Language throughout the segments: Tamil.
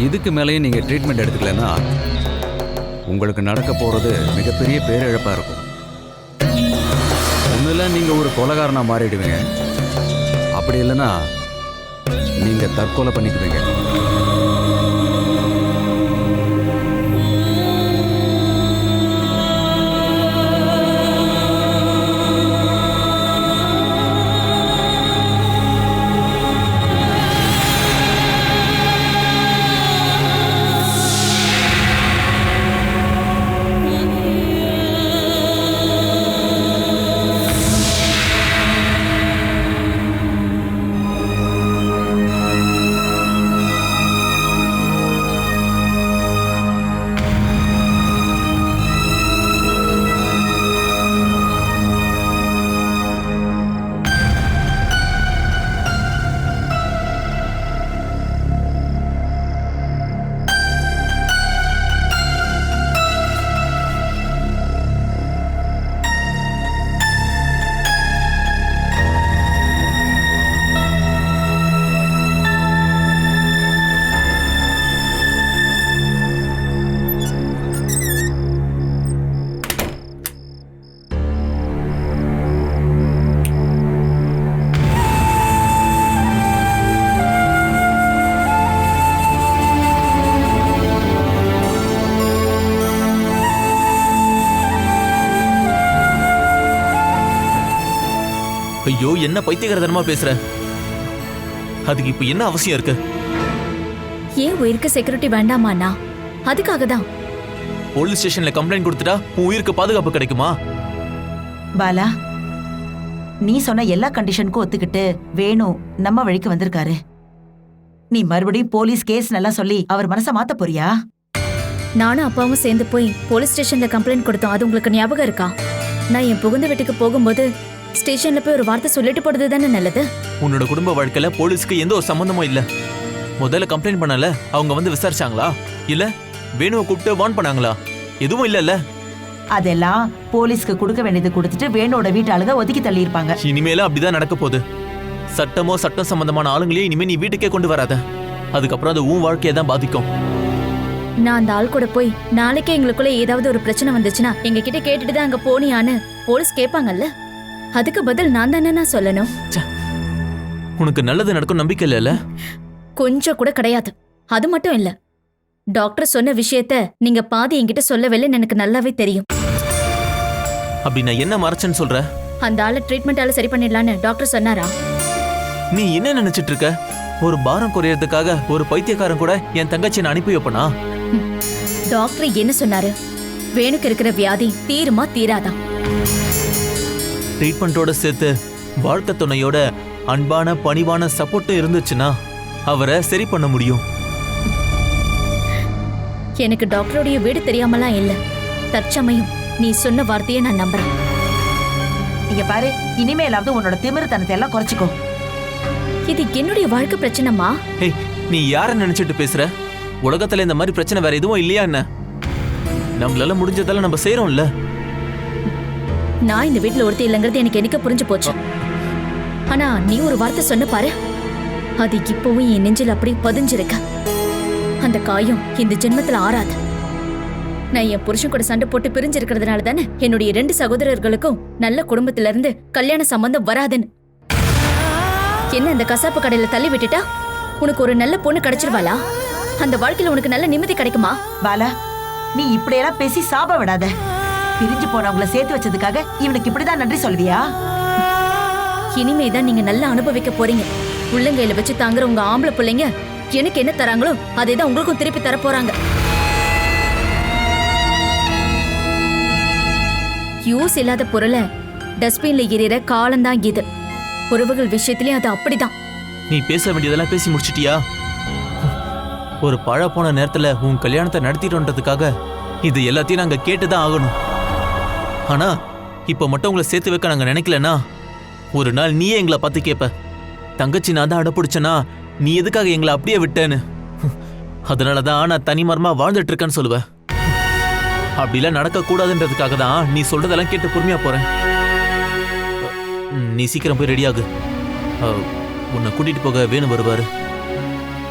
இதுக்கு மேலேயும் நீங்கள் ட்ரீட்மெண்ட் எடுத்துக்கலன்னா உங்களுக்கு நடக்க போகிறது மிகப்பெரிய பேரிழப்பாக இருக்கும். ஒன்றில் நீங்கள் ஒரு கொலைகாரனாக மாறிடுவீங்க, அப்படி இல்லைன்னா நீங்கள் தற்கொலை பண்ணிக்குவீங்க. ஐயோ, என்ன பைத்தியகாரத்தனமா பேசுற? அதுக்கு இப்ப என்ன அவசியம் இருக்கு? ஏன் உயிருக்கு செக்யூரிட்டி வேண்டாமாண்ணா? அதுக்காக தான். போலீஸ் ஸ்டேஷன்ல கம்ப்ளைண்ட் கொடுத்துட்டா உன் உயிருக்கு பாதுகாப்பு கிடைக்குமா? பாலா, நீ சொன்ன எல்லா கண்டிஷனுக்கும் ஒத்துக்கிட்டு வேணு நம்ம வழிக்கு வந்திருக்காரு. நீ மறுபடியும் போலீஸ் கேஸ் நல்லா சொல்லி அவர் மனசை மாத்த போறியா? நானும் அப்பாவும் சேர்ந்து போய் போலீஸ் ஸ்டேஷன்ல கம்ப்ளைண்ட் கொடுத்தோம். அது உங்களுக்கு ஞாபகம் இருக்கா? நான் என் புகுந்த வீட்டுக்கு போகும்போது ஸ்டேஷன்ல போய் ஒரு வார்த்தை சொல்லிட்டு போறது தானே நல்லது. உன்னோட குடும்ப வாழ்க்கையில போலீஸ்க்கு எந்த ஒரு சம்பந்தமும் இல்ல. முதல்ல கம்ப்ளைண்ட் பண்ணல, அவங்க வந்து விசாரிச்சாங்களா? இல்ல வேணுவை கூப்பிட்டு வார்ன் பண்ணாங்களா? எதுவும் இல்லல்ல. அதெல்லாம் போலீஸ்க்கு கொடுக்க வேண்டியது கொடுத்துட்டு வேணோட வீட்டு ஆளுங்க ஒதுக்கி தள்ளி இருப்பாங்க. இனிமேல அப்படிதான் நடக்க போகுது. சட்டம் சம்பந்தமான ஆளுங்களையும் இனிமே நீ வீட்டுக்கே கொண்டு வராத. அதுக்கப்புறம் அது உன் வாழ்க்கையை தான் பாதிக்கும். நான் அந்த ஆள் கூட போய் நாளைக்கே எங்களுக்குள்ள ஏதாவது ஒரு பிரச்சனை வந்துச்சுன்னா எங்க கிட்ட கேட்டுட்டு தான் அங்க போனியான்னு போலீஸ் கேட்பாங்கல்ல. அதுக்கு பதில் நான் தானே சொல்லணும். உனக்கு நல்லது நடக்கும் நம்பிக்கை இல்ல? கொஞ்சம் கூட கிடையாது. அது மட்டும் இல்ல, டாக்டர் சொன்ன விஷயத்த நீங்க பாதி என்கிட்ட சொல்லவில்லைன்னு எனக்கு நல்லாவே தெரியும். அப்படி நான் என்ன மறைச்சேன்னு சொல்ற? அந்த ஆளை ட்ரீட்மெண்டால சரி பண்ணிடலான்னு டாக்டர் சொன்னாரா? நீ என்ன நினைச்சிட்டு இருக்க? ஒரு பாரம் குறையறதுக்காக ஒரு பைத்தியக்காரன் கூட என் தங்கச்சி நான் அனுப்பி வைப்பனா? டாக்டர் என்ன சொன்னாரு? வேணுக்கு இருக்கிற வியாதி தீருமா தீராதா? ட்ரீட்மெண்டோட சேர்த்து வாழ்க்கை துணையோட அன்பான பணிவான சப்போர்ட்டும் இருந்துச்சுன்னா அவரை சரி பண்ண முடியும். எனக்கு டாக்டருடைய வீடு தெரியாமலாம் இல்ல. தற்சமயம் நீ சொன்ன வார்த்தையை நான் நம்புறேன். இங்க பாரு, இனிமேலாவது உன்னோட திமிருத்தனத்தை எல்லாம் குறைச்சிக்கோ. இது என்னுடைய வாழ்க்கை பிரச்சனைமா? ஏய், நீ யார நினைச்சிட்டு பேசுற? உலகத்துல இந்த மாதிரி பிரச்சனை வேற எதுவும் இல்லையா என்ன? நம்மளால முடிஞ்சதெல்லாம் நம்ம செய்யறோம்ல. நான் இந்த வீட்டுல ஒருத்தி இல்லைங்கிறது எனக்கு என்னைக்கு புரிஞ்சு போச்சு. ஆனா நீ ஒரு வார்த்தை சொன்ன பாரு, அது இப்பவும் என் நெஞ்சில் அப்படி பதிஞ்சிருக்க. அந்த காயம் இந்த ஜென்மத்துல ஆறாது. நான் என் புருஷன் கூட சண்டை போட்டு பிரிஞ்சிருக்கிறதுனால தானே என்னுடைய 2 சகோதரர்களுக்கும் நல்ல குடும்பத்துல இருந்து கல்யாண சம்பந்தம் வராதுன்னு. என்ன அந்த கசாப்பு கடையில தள்ளி விட்டுட்டா உனக்கு ஒரு நல்ல பொண்ணு கிடைச்சிருவாளா? அந்த வாழ்க்கையில உனக்கு நல்ல நிம்மதி கிடைக்குமா? பாலா, நீ இப்படியெல்லாம் பேசி சாப விடாத. பிரிஞ்சு போனவங்கள சேர்த்து வச்சதுக்காக இவனுக்கு இப்படிதான் நன்றி சொல்வியா? இனிமேதான் நீங்க நல்லா அனுபவிக்க போறீங்க. உள்ளங்கையில வச்சு தாங்குற உங்க ஆம்பளை பிள்ளைங்க எனக்கு என்ன தராங்களோ அதே தான் உங்களுக்கும் திருப்பி தர போறாங்க. யூஸ் இல்லாத பொருளை டஸ்ட்பின்ல எறிகிற காலம்தான் இது. உறவுகள் விஷயத்திலயும் அது அப்படிதான். நீ பேச வேண்டியதெல்லாம் பேசி முடிச்சிட்டியா? ஒரு பழ போன நேரத்துல உன் கல்யாணத்தை நடத்திட்டோன்றதுக்காக இது எல்லாத்தையும் நாங்க கேட்டுதான் ஆகணும். ஆனா இப்ப மட்டும் உங்களை சேர்த்து வைக்க நாங்க நினைக்கலன்னா ஒரு நாள் நீயே எங்களை பார்த்து கேட்ப, தங்கச்சி நான் தான் அடப்பிடிச்சனா நீ எதுக்காக எங்களை அப்படியே விட்டேன்னு. அதனாலதான் நான் தனிமரமா வாழ்ந்துட்டு இருக்கேன்னு சொல்லுவேன். அப்படிலாம் நடக்க கூடாதுன்றதுக்காக தான் நீ சொல்றதெல்லாம் கேட்டு பொறுமையா போறேன். நீ சீக்கிரம் போய் ரெடியாகு. உன்னை கூட்டிட்டு போக வேணும் வருவாரு.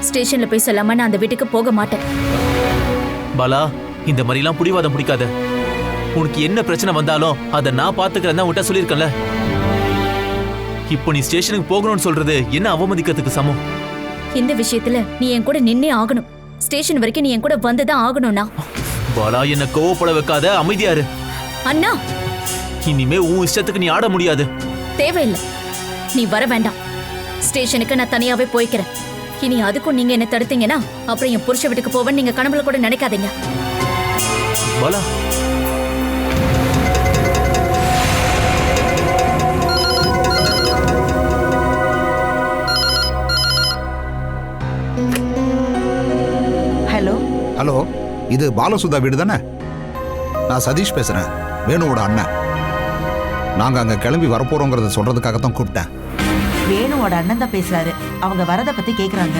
ஸ்டேஷன்ல போய் சொல்லாம நான் அந்த வீட்டுக்கு போக மாட்டேன். பாலா, இந்த மாதிரிலாம் புடிவாதம் பிடிக்காத. உனக்கு என்ன பிரச்சனை வந்தாலும் அதை நான் பாத்துக்கிறேன் உன்கிட்ட சொல்லியிருக்கேன்ல. இப்போ நீ ஸ்டேஷனுக்கு போகணும்னு சொல்றது என்ன அவமதிக்கிறதுக்கு சமம்? இந்த விஷயத்துல நீ என் கூட நின்னே ஆகணும். ஸ்டேஷன் வரைக்கும் நீ என் கூட வந்துதான் ஆகணும்னா. பாலா, என்ன கோவப்பட வைக்காத, அமைதியாரு. அண்ணா, இனிமே உன் இஷ்டத்துக்கு நீ ஆட முடியாது. தேவையில்லை, நீ வர வேண்டாம். ஸ்டேஷனுக்கு நான் தனியாவே போய்க்கிறேன். இனி அதுக்கும் நீங்க என்ன தடுத்தீங்கன்னா அப்புறம் என் புருஷ வீட்டுக்கு போவேன்னு நீங்க கனவுல கூட நினைக்காதீங்க. பாலா, ஹலோ ஹலோ, இது பாலசுதா வீடு தானே? நான் சதீஷ் பேசுறேன், வேணுவோட அண்ணன். நாங்க அங்க கிளம்பி வரப்போறோங்கிறத சொல்றதுக்காக தான் கூப்பிட்டேன். வேணுவோட அண்ணன் தான் பேசுறாரு. அவங்க வரத பத்தி கேக்குறாங்க.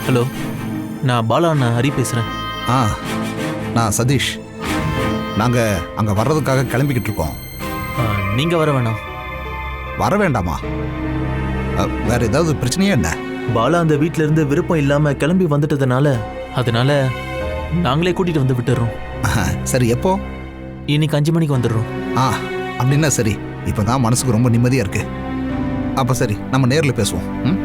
ஹலோ, நான் பாலா அண்ணன் ஹரி பேசுறேன். ஆ, நான் சதீஷ். நாங்க அங்க வர்றதுக்காக கிளம்பிக்கிட்டு இருக்கோம். நீங்க வர வேணாம். வர வேண்டாமா? வேற ஏதாவது பிரச்சனையா என்ன? பாலா அந்த வீட்ல இருந்து விருப்பம் இல்லாம கிளம்பி வந்துட்டதுனால அதனால நாங்களே கூட்டிட்டு வந்து விட்டுறோம். சரி, எப்போ? இன்னைக்கு 5 மணிக்கு வந்துடுறோம். ஆ, அப்படின்னா சரி. இப்பதான் மனசுக்கு ரொம்ப நிம்மதியா இருக்கு. அப்ப சரி, நம்ம நேர்ல பேசுவோம். ம்?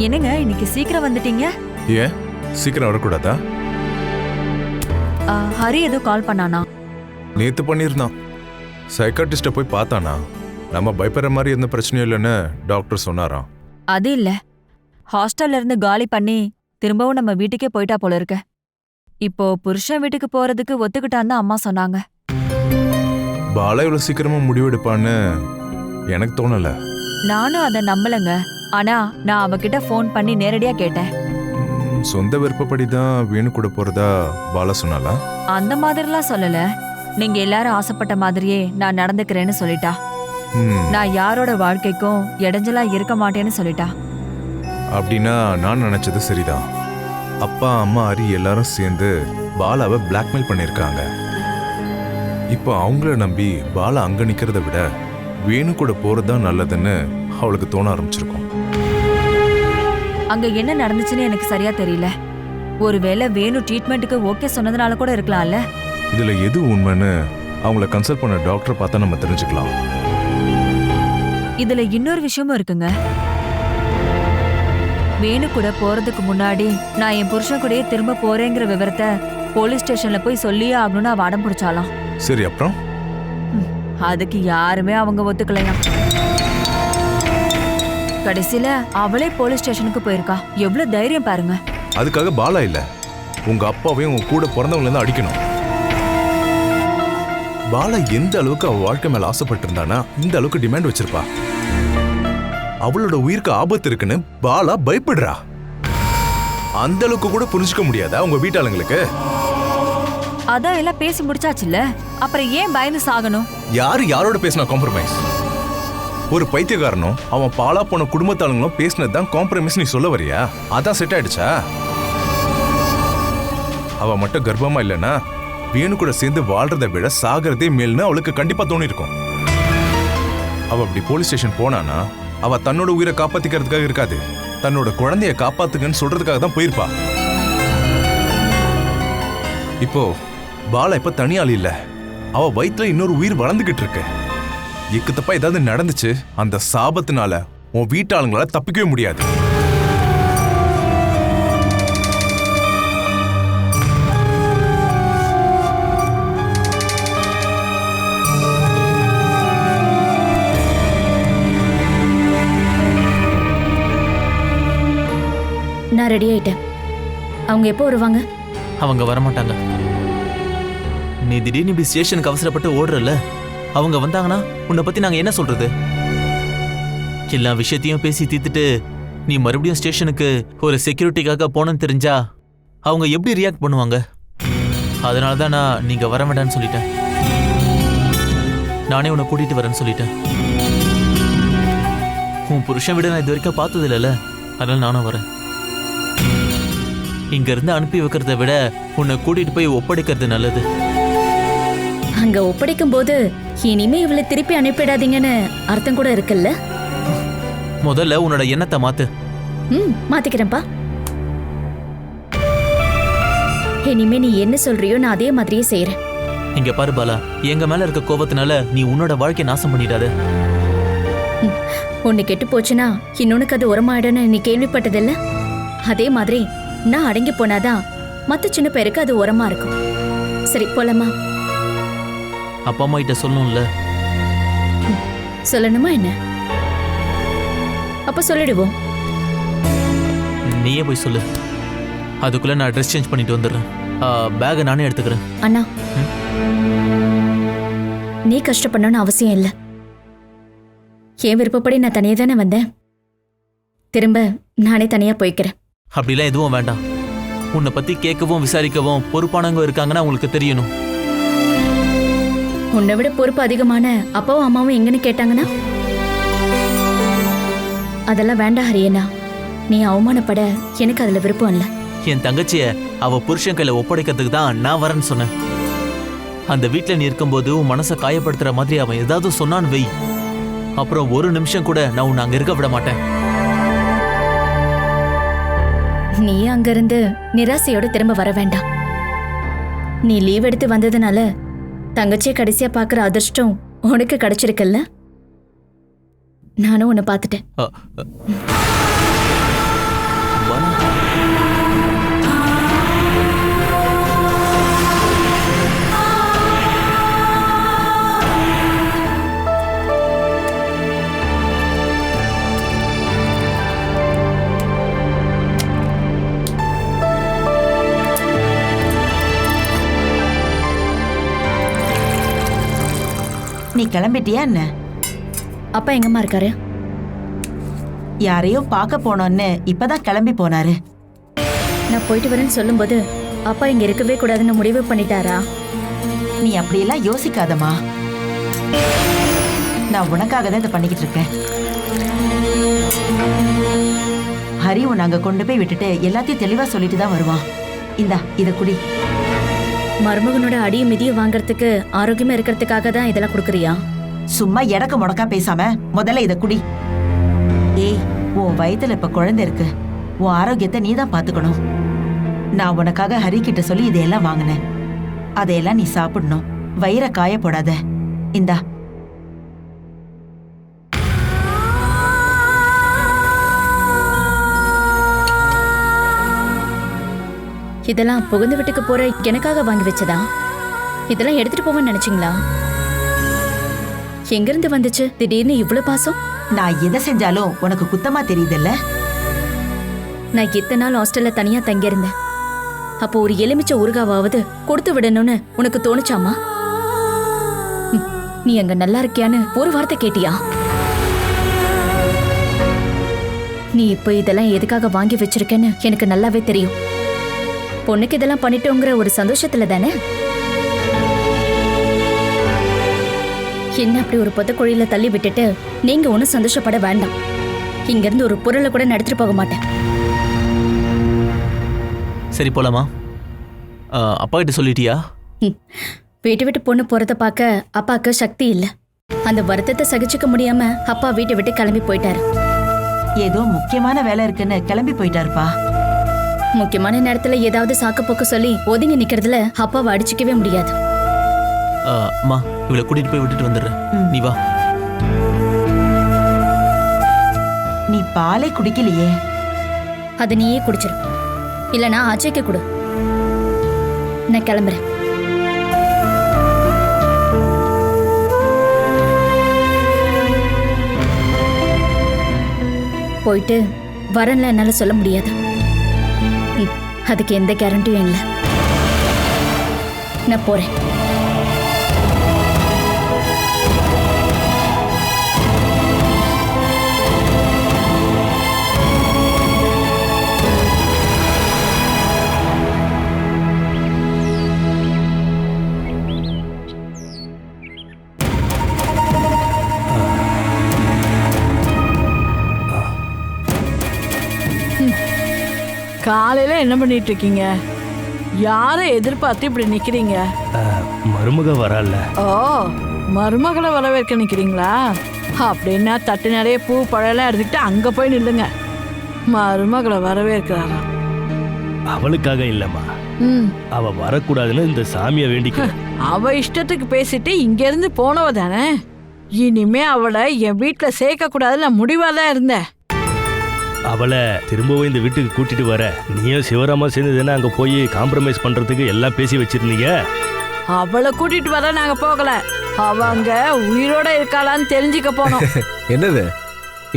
என்னங்க இன்னைக்கு சீக்கிரம் வந்துட்டீங்க? ஏன் சீக்கிரம் வரக்கூடாதா? ஹரி ஏதோ கால் பண்ணானா? நேத்து பண்ணியிருந்தான். சைக்காட்டிஸ்ட போய் பார்த்தானா? நம்ம பயப்படுற மாதிரி எந்த பிரச்சனையும் இல்லைன்னு டாக்டர் சொன்னாராம். அது இல்ல, ஹாஸ்டல்ல இருந்து காலி பண்ணி திரும்பவும் நம்ம வீட்டுக்கே போயிட்டா போல இருக்க. இப்போ புருஷன் வீட்டுக்கு போறதுக்கு ஒத்துக்கிட்டான்னு அம்மா சொன்னாங்க. பாலா இவ்வளவு சீக்கிரமா முடிவெடுப்பான்னு எனக்கு தோணல. நானும் அதை நம்பலங்க. ஆனா நான் அவகிட்ட ஃபோன் பண்ணி நேரடியா கேட்டேன். சொந்த விருப்பப்படி தான் வேணு கூட போறதா பாலா சொன்னாலா? அந்த மாதிரிலாம் சொல்லல. நீங்க எல்லாரும் ஆசைப்பட்ட மாதிரியே நான் நடந்துக்கிறேன்னு சொல்லிட்டா. நான் யாரோட வாழ்க்கைக்கும் இடைஞ்சலா இருக்க மாட்டேன்னு சொல்லிட்டா. அப்படின்னா நான் நினைச்சது சரிதான். அப்பா அம்மா ஹரி எல்லாரும் சேர்ந்து பாலாவை பிளாக்மெயில் பண்ணிருக்காங்க. இப்போ அவங்கள நம்பி பாலா அங்க நிக்கிறத விட வேணு கூட போறதுதான் நல்லதுன்னு அவளுக்கு தோண ஆரம்பிச்சிருக்கும். அங்க என்ன நடந்துச்சுன்னு எனக்கு சரியா தெரியல. ஒருவேளை வேணு ட்ரீட்மெண்ட்டுக்கு ஓகே சொன்னதுனால கூட இருக்கலாம்ல. இதுல எது உண்மைன்னு அவங்கள கன்சல்ட் பண்ண டாக்டர் பார்த்தா நம்ம தெரிஞ்சுக்கலாம். இதுல இன்னொரு விஷயமும் இருக்குங்க. வேணு கூட போறதுக்கு முன்னாடி நான் என் புருஷன் கூடயே திரும்ப போறேங்கிற விவரத்தை போலீஸ் ஸ்டேஷன்ல போய் சொல்லியே ஆகணும்னு அவ அடம் பிடிச்சாலாம். சரி, அப்புறம்? அதுக்கு யாருமே அவங்க ஒத்துக்கலையாம். கடைசியில அவளே போலீஸ் ஸ்டேஷனுக்கு போயிருக்கா. எவ்வளவு தைரியம் பாருங்க. அதுக்காக பாலா இல்ல, உங்க அப்பாவையும் உங்க கூட பிறந்தவங்கள தான் அடிக்கணும். பாலா எந்த அளவுக்கு அவ வாழ்க்கை மேல ஆசைப்பட்டு இருந்தானா இந்த அளவுக்கு டிமாண்ட் வச்சிருப்பா. அவளோட உயிருக்கு ஆபத்து இருக்குன்னு பாலா பயப்படுறா. அந்த அளவுக்கு கூட புரிஞ்சுக்க முடியாதா உங்க வீட்டாளங்களுக்கு? அதான் எல்லாம் பேசி முடிச்சாச்சுல்ல, அப்புறம் ஏன் பயந்து சாகணும்? யாரு யாரோட பேசினா காம்ப்ரமைஸ்? ஒரு பைத்தியக்காரனும் அவன் பாலா போன குடும்பத்தாளுங்களும் பேசினதுதான் காம்ப்ரமைஸ் நீ சொல்ல வரியா? அதான் செட் ஆயிடுச்சா? அவ மட்டும் கர்ப்பமா இல்லைன்னா வேணு கூட சேர்ந்து வாழ்றதை விட சாகிறதே மேல்னு அவளுக்கு கண்டிப்பா தோணி இருக்கும். அவ அப்படி போலீஸ் ஸ்டேஷன் போனானா அவ தன்னோட உயிரை காப்பாத்திக்கிறதுக்காக இருக்காது, தன்னோட குழந்தைய காப்பாத்துக்கன்னு சொல்றதுக்காக தான் போயிருப்பா. இப்போ பாலா இப்ப தனியாள் இல்ல, அவ வயிற்றுல இன்னொரு உயிர் வளர்ந்துகிட்டு இருக்கு. எக்கு தப்பா ஏதாவது நடந்துச்சு, அந்த சாபத்தினால உன் வீட்டாளுங்களால தப்பிக்கவே முடியாது. நான் ரெடி ஆயிட்டேன். அவங்க எப்போ வருவாங்க? அவங்க வரமாட்டாங்க. நீ திடீர்னு இப்படி ஸ்டேஷனுக்கு அவசரப்பட்டு ஓடுறல, அவங்க வந்தாங்கன்னா உன்னை பத்தி நாங்க என்ன சொல்றது? எல்லா விஷயத்தையும் பேசி தீர்த்துட்டு நீ மறுபடியும் ஸ்டேஷனுக்கு ஒரு செக்யூரிட்டிக்காக போனன்னு தெரிஞ்சா அவங்க எப்படி ரியாக்ட் பண்ணுவாங்க? அதனால தான் நான் நீங்க வர வேண்டாம்னு சொல்லிட்டேன். நானே உன்னை கூட்டிட்டு வரேன்னு சொல்லிட்டேன். உன் புருஷன் விட நான் இது வரைக்கும் பார்த்தது இல்லைல்ல, அதனால நானும் வரேன். இங்க இருந்து அனுப்பி வைக்கிறத விட உன்னை கூட்டிட்டு போய் ஒப்படைக்கிறது நல்லது. அங்க ஒப்படைக்கும் போது இனிமே இவளை திருப்பி அனுப்பிடாதீங்கன்னு அர்த்தம் கூட இருக்குல்ல? முதல்ல உன்னோட எண்ணத்தை மாத்து. மாத்திக்கிறேன்ப்பா. இனிமே நீ என்ன சொல்றியோ நான் அதே மாதிரியே செய்யறேன். இங்க பாரு பாலா, எங்க மேல இருக்க கோபத்தினால நீ உன்னோட வாழ்க்கையை நாசம் பண்ணிடாத. ஒண்ணு கெட்டு போச்சுன்னா இன்னொன்னுக்கு அது உரமாயிடும்னு நீ கேள்விப்பட்டதில்ல? அதே மாதிரி நான் அடங்கி போனாதான் மத்த சின்ன பேருக்கு அது உரமா இருக்கும். சரி போலாமா? அப்பா அம்மா கிட்ட சொல்லணும்ல. சொல்லணுமா என்ன? அப்ப சொல்லிடுவோம். நீயே போய் சொல்லு. அதுக்குள்ள நான் ட்ரெஸ் சேஞ்ச் பண்ணிட்டு வந்துடுறேன். பேகை நானே எடுத்துக்கிறேன். அண்ணா, நீ கஷ்டப்படணும்னு அவசியம் இல்லை. என் விருப்பப்படி நான் தனியா தானே வந்தேன். திரும்ப நானே தனியா போய்க்கிறேன். அப்படிலாம் எதுவும் வேண்டாம். உன்னை பத்தி கேட்கவும் விசாரிக்கவும் பொறுப்பானவங்க இருக்காங்கன்னா உங்களுக்கு தெரியணும். உன்னை விட பொறுப்பு அதிகமான அப்பாவும் அம்மாவும் எங்கன்னு கேட்டாங்கன்னா அதெல்லாம் வேண்டாம் ஹரியண்ணா. நீ அவமானப்பட எனக்கு அதுல விருப்பம் இல்லை. என் தங்கச்சிய அவ புருஷன் கையில ஒப்படைக்கிறதுக்கு தான் நான் வரேன்னு சொன்னேன். அந்த வீட்டுல நீ இருக்கும்போது உன் மனசை காயப்படுத்துற மாதிரி அவன் ஏதாவது சொன்னான்னு வை, அப்புறம் ஒரு நிமிஷம் கூட நான் உன்னை அங்க இருக்க விட மாட்டேன். நீ அங்கிருந்து நிராசையோட திரும்ப வர வேண்டாம். நீ லீவ் எடுத்து வந்ததுனால தங்கச்சியை கடைசியா பாக்குற அதிர்ஷ்டம் உனக்கு கிடைச்சிருக்கல்ல? நானும் உன்னை பார்த்துட்டேன். நீ கிளம்பிட்டியா என்ன? அப்பா எங்கம்மா இருக்காரு? யாரையும் பார்க்க போனோன்னு இப்பதான் கிளம்பி போனாரு. நான் போயிட்டு வரேன்னு சொல்லும்போது அப்பா இங்க இருக்கவே கூடாதுன்னு முடிவு பண்ணிட்டாரா? நீ அப்படியெல்லாம் யோசிக்காதம்மா. நான் உனக்காக தான் இதை பண்ணிக்கிட்டு இருக்கேன். ஹரி உன்னை அங்க கொண்டு போய் விட்டுட்டு எல்லாத்தையும் தெளிவா சொல்லிட்டு தான் வருவான். இந்தா இத குடி. மருமகனோட அடியை மிதிய வாங்கறதுக்கு ஆரோக்கியமா இருக்கிறதுக்காக தான் இதெல்லாம் கொடுக்குறியா? சும்மா எடக்கு முடக்கா பேசாம முதல்ல இத குடி. ஏய், உன் வயித்துல இப்ப குழந்தை இருக்கு. உன் ஆரோக்கியத்தை நீ தான் பாத்துக்கணும். நான் உனக்காக ஹரி கிட்ட சொல்லி இதையெல்லாம் வாங்கினேன். அதையெல்லாம் நீ சாப்பிடணும். வயிற காய போடாத. இந்தா. இதெல்லாம் புகுந்து வீட்டுக்கு போற எனக்காக வாங்கி வச்சதா? இதெல்லாம் எடுத்துட்டு போவேன்னு நினைச்சீங்களா? எங்கிருந்து வந்துச்சு திடீர்னு இவ்வளவு பாசம்? நான் எதை செஞ்சாலும் உனக்கு குத்தமா தெரியுதுல்ல? நான் இத்தனை நாள் ஹாஸ்டல்ல தனியா தங்கியிருந்தேன். அப்போ ஒரு எலுமிச்சை ஊறுகாவாவது கொடுத்து விடணும்னு உனக்கு தோணுச்சாமா? நீ அங்க நல்லா இருக்கியான்னு ஒரு வார்த்தை கேட்டியா? நீ இப்ப இதெல்லாம் எதுக்காக வாங்கி வச்சிருக்கேன்னு எனக்கு நல்லாவே தெரியும். பொண்ணுக்கு இதெல்லாம் பண்ணிட்டோங்கிற ஒரு சந்தோஷத்துல தானே? என்ன அப்படி ஒரு பொத்த குழியில தள்ளி விட்டுட்டு நீங்க ஒன்னும் சந்தோஷப்பட வேண்டாம். இங்க இருந்து ஒரு பொருளை கூட நடத்திட்டு போக மாட்டேன். சரி போலாமா? அப்பா கிட்ட சொல்லிட்டியா? வீட்டை விட்டு பொண்ணு போறத பார்க்க அப்பாவுக்கு சக்தி இல்ல. அந்த வருத்தத்தை சகிச்சுக்க முடியாம அப்பா வீட்டை விட்டு கிளம்பி போயிட்டாரு. ஏதோ முக்கியமான வேலை இருக்குன்னு கிளம்பி போயிட்டாருப்பா. முக்கியமான நேரத்துல ஏதாவது சாக்கு போக்கு சொல்லி ஒதுங்கி நிக்கிறதுல அப்பாவை அடிச்சுக்கவே முடியாது. அம்மா, இவளை கூட்டிட்டு போய் விட்டுட்டு வந்துடுறேன். நீ வா. நீ பாலை குடிக்கலையே. அதை நீயே குடிச்சிரு. இல்லனா அஜய்க்கு கொடு. நான் கிளம்புறேன். போயிட்டு வரேன்ல என்னால சொல்ல முடியாது. அதுக்கு எந்த கேரண்டியும் இல்லை. நான் போறேன். காலையில என்ன பண்ணிட்டு இருக்கீங்க? யாரை எதிர்பார்த்து இப்படி நிக்கிறீங்க? மருமக வரல. ஓ, மருமகளை வரவேற்க நிக்கிறீங்களா? அப்படின்னா தட்டு நிறைய பூ பழம்லாம் எடுத்துக்கிட்டு அங்க போய் நில்லுங்க. மருமகளை வரவேற்கிறாரா? அவளுக்காக இல்லம்மா, ம், அவ வரக்கூடாதுன்னு இந்த சாமியை வேண்டிக்க. அவ இஷ்டத்துக்கு பேசிட்டு இங்க இருந்து போனவ தானே. இனிமே அவளை என் வீட்டுல சேர்க்க கூடாதுன்னு நான் முடிவாதான் இருந்தேன். அவளை திரும்பவும் இந்த வீட்டுக்கு கூட்டிட்டு வர நீயும் சிவராமா சேர்ந்து தானே அங்க போய் காம்ப்ரமைஸ் பண்றதுக்கு எல்லாம் பேசி வச்சிருந்தீங்க. அவளை கூட்டிட்டு வர நாங்க போகல. அவ அங்க உயிரோட இருக்காளான்னு தெரிஞ்சுக்க போனோம். என்னது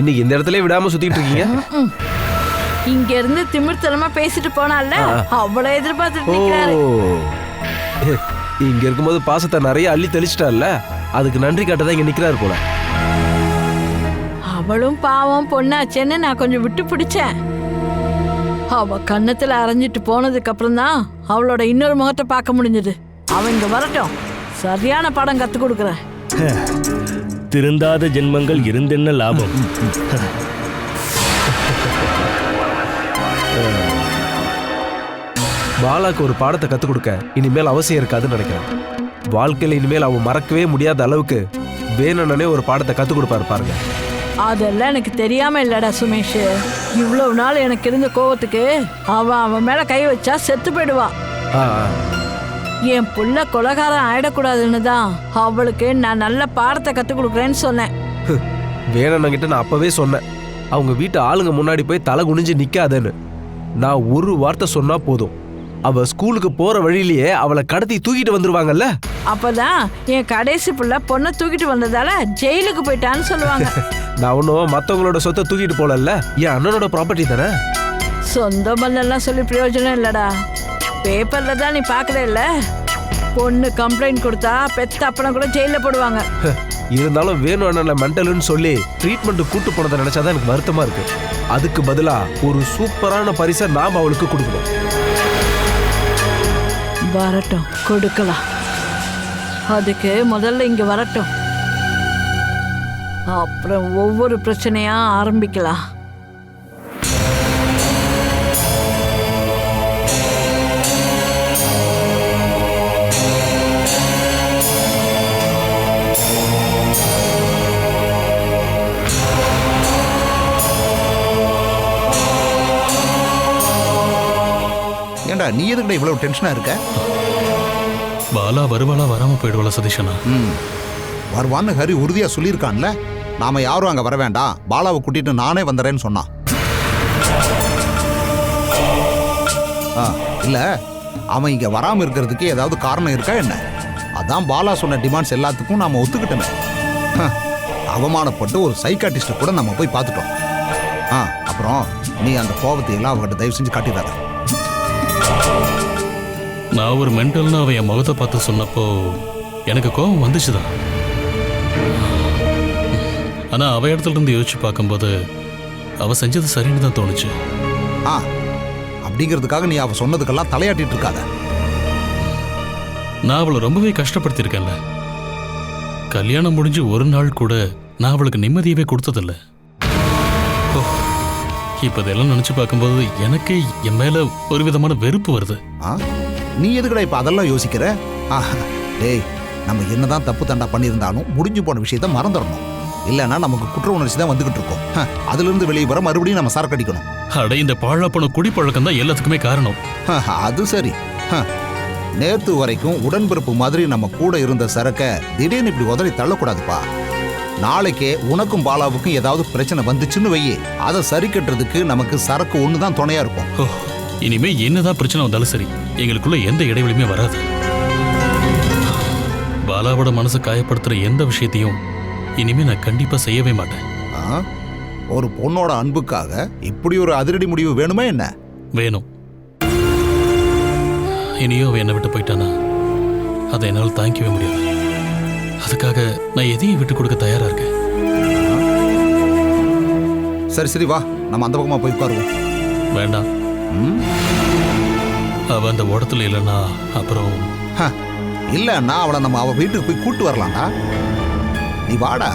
இன்னைக்கு இந்த இடத்துல விடாம சுத்திட்டு இருக்கீங்க? இங்க இருந்து திமிர்த்தனமா பேசிட்டு போனால அவளை எதிர்பார்த்துட்டு நிக்கிறாரு. இங்க இருக்கும்போது பாசத்தை நிறைய அள்ளி தெளிச்சிட்டால, அதுக்கு நன்றி காட்டதான் இங்க நிக்கிறாரு போல. அவளும் பாவம் பொண்ணாச்சேன்னு நான் கொஞ்சம் விட்டு பிடிச்சேன். அவ கன்னத்துல அரைஞ்சிட்டு போனதுக்கு அப்புறம் தான் அவளோட இன்னொரு முகத்தை பார்க்க முடிஞ்சது. அவன் இங்க வரட்டும், சரியான பாடம் கத்து கொடுக்குறேன். திருந்தாத ஜென்மங்கள் இருந்தென்ன லாபம். பாலாக்கு ஒரு பாடத்தை கத்துக் கொடுக்க இனிமேல் அவசியம் இருக்காதுன்னு நினைக்கிறேன். வாழ்க்கையில இனிமேல் அவன் மறக்கவே முடியாத அளவுக்கு வேணும்னே ஒரு பாடத்தை கத்துக் கொடுப்பாரு பாருங்க. அதெல்லாம் எனக்கு தெரியாம இல்லடா சுமேஷ். இவ்வளவு நாள் எனக்கு இருந்த கோவத்துக்கு அவன் மேல கை வச்சா செத்து போயிடுவா. என் புள்ள கொலகாரம் ஆயிடக்கூடாதுன்னு தான் அவளுக்கு நான் நல்ல பாடத்தை கத்துக் கொடுக்குறேன்னு சொன்னேன். வேணும்கிட்ட நான் அப்பவே சொன்னேன், அவங்க வீட்டு ஆளுங்க முன்னாடி போய் தலை குனிஞ்சு நிக்காதேன்னு. நான் ஒரு வார்த்தை சொன்னா போதும், அவ ஸ்கூலுக்கு போற வழியிலேயே அவளை கடத்தி தூக்கிட்டு வந்துருவாங்கல்ல. அப்பதான் என் கடைசி புள்ள பொண்ணை தூக்கிட்டு வந்ததால ஜெயிலுக்கு போயிட்டான்னு சொல்லுவாங்க. நான் ஒன்னும் மத்தவங்களோட சொத்தை தூக்கிட்டு போலல்ல, என் அண்ணனோட ப்ராப்பர்ட்டி தானே. சொந்த பந்தெல்லாம் சொல்லி பிரயோஜனம் இல்லடா. பேப்பர்ல தான் நீ பாக்கல இல்ல, பொண்ணு கம்ப்ளைண்ட் கொடுத்தா பெத்த அப்பனை கூட ஜெயில போடுவாங்க. இருந்தாலும் வேணும் அண்ணன்ல மென்டல்னு சொல்லி ட்ரீட்மெண்ட் கூட்டு போனதை நினைச்சாதான் எனக்கு வருத்தமா இருக்கு. அதுக்கு பதிலா ஒரு சூப்பரான பரிசை நாம அவளுக்கு கொடுக்கணும். வரட்டும், கொடுக்கலாம். அதுக்கு முதல்ல இங்க வரட்டும், அப்புறம் ஒவ்வொரு பிரச்சனையா ஆரம்பிக்கலாம். ஏண்டா நீ எதுக்குடா இவ்வளவு டென்ஷனா இருக்க? பாலா வருவாளா வராம போயிடுவாளா சதீஷனா? வருவான்னு ஹரி உறுதியா சொல்லியிருக்கான்ல. நாம யாரும் அங்க வர வேண்டாம், பாலாவை கூட்டிட்டு நானே வந்துறேன்னு சொன்னான். இல்ல அவன் இங்க வராம இருக்கிறதுக்கு ஏதாவது காரணம் இருக்கா என்ன? அதான் பாலா சொன்ன டிமாண்ட்ஸ் எல்லாத்துக்கும் நாம ஒத்துக்கிட்டோமே. அவமானப்பட்டு ஒரு சைக்காட்டிஸ்ட கூட நம்ம போய் பார்த்துட்டோம். அப்புறம் நீ அந்த கோபத்தை எல்லாம் அவகிட்ட தயவு செஞ்சு காட்டிடாத. நான் ஒரு மென்டல்னு அவன் என் முகத்தை பார்த்து சொன்னப்போ எனக்கு கோபம் வந்துச்சுதான். ஆனா அவ இடத்துல இருந்து யோசிச்சு பார்க்கும்போது அவ செஞ்சது சரின்னு தான் தோணுச்சு. அப்படிங்கிறதுக்காக நீ அவ சொன்னதுக்கெல்லாம் தலையாட்டிட்டு இருக்காத. நான் அவளை ரொம்பவே கஷ்டப்படுத்திருக்கேன்ல. கல்யாணம் முடிஞ்சு ஒரு நாள் கூட நான் அவளுக்கு நிம்மதியவே கொடுத்ததில்ல. இப்ப இதெல்லாம் நினைச்சு பார்க்கும்போது எனக்கு என் மேல ஒரு விதமான வெறுப்பு வருது. நீ எதுக்குடா இப்ப அதெல்லாம் யோசிக்கிற? டேய், நம்ம என்னதான் தப்பு தண்டா பண்ணியிருந்தாலும் முடிஞ்சு போன விஷயத்த மறந்துடணும். இல்லைன்னா நமக்கு குற்ற உணர்ச்சி தான் வந்துகிட்டு இருக்கோம். அதுல இருந்து வெளியே வர மறுபடியும் நம்ம சரக்கு அடிக்கணும். அட, இந்த பாழாப்பன குடிப்பழக்கம் தான் எல்லாத்துக்குமே காரணம். அது சரி. நேத்து வரைக்கும் உடன்பிறப்பு மாதிரி நம்ம கூட இருந்த சரக்க திடீர்னு இப்படி உதறி தள்ளக்கூடாதுப்பா. நாளைக்கே உனக்கும் பாலாவுக்கும் ஏதாவது பிரச்சனை வந்துச்சுன்னு வையே, அதை சரி கட்டுறதுக்கு நமக்கு சரக்கு ஒண்ணுதான் துணையா இருக்கும். இனிமே என்னதான் பிரச்சனை வந்தாலும் சரி, எங்களுக்குள்ள எந்த இடைவெளியுமே வராது. பாலாவோட மனசை காயப்படுத்துற எந்த விஷயத்தையும் இனிமே நான் கண்டிப்பா செய்யவே மாட்டேன். ஒரு பொண்ணோட அன்புக்காக இப்படி ஒரு அதிரடி முடிவு வேணுமா என்ன? வேணும். இனியோ அவ என்னை விட்டு போயிட்டானா அதை என்னால் தாங்கிக்கவே முடியாது. அதுக்காக நான் எதையும் விட்டு கொடுக்க தயாரா இருக்கேன். சரி சரி, வா நம்ம அந்த பக்கமா போய் உட்காருவோம். வேண்டாம், அவ அந்த ஓடத்துல இல்லைன்னா அப்புறம் இல்லன்னா அவளை நம்ம அவ வீட்டுக்கு போய் கூட்டு வரலாம்டா. நீ வாடா.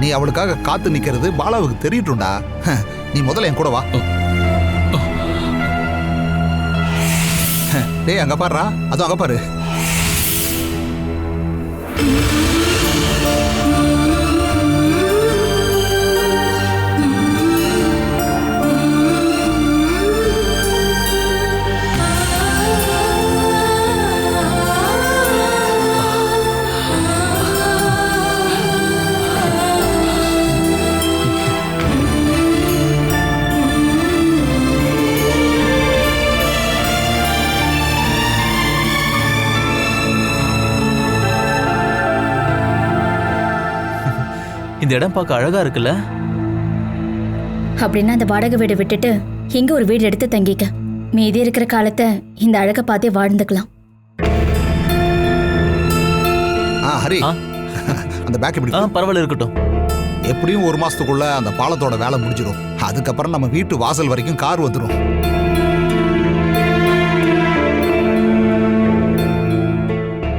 நீ அவளுக்காக காத்து நிக்கிறது பாலாவுக்கு தெரியட்டும்டா. நீ முதல்ல என் கூட வா. டேய் அங்க பாருடா, அதுவும் அங்க பாரு. இந்த இடம் பார்க்க அழகா இருக்குல்ல? அப்படின்னா அந்த வாடகை வீடு விட்டுட்டு இங்க ஒரு வீடு எடுத்து தங்கிக்க. மீதி இருக்கிற காலத்தை இந்த அழகை பார்த்தே வாழ்ந்துக்கலாம். ஹரி, அந்த பேக் எப்படி? பரவாயில்ல, இருக்கட்டும். எப்படியும் 1 மாசத்துக்குள்ள அந்த பாலத்தோட வேலை முடிஞ்சிடும். அதுக்கப்புறம் நம்ம வீட்டு வாசல் வரைக்கும் கார் வந்துடும்.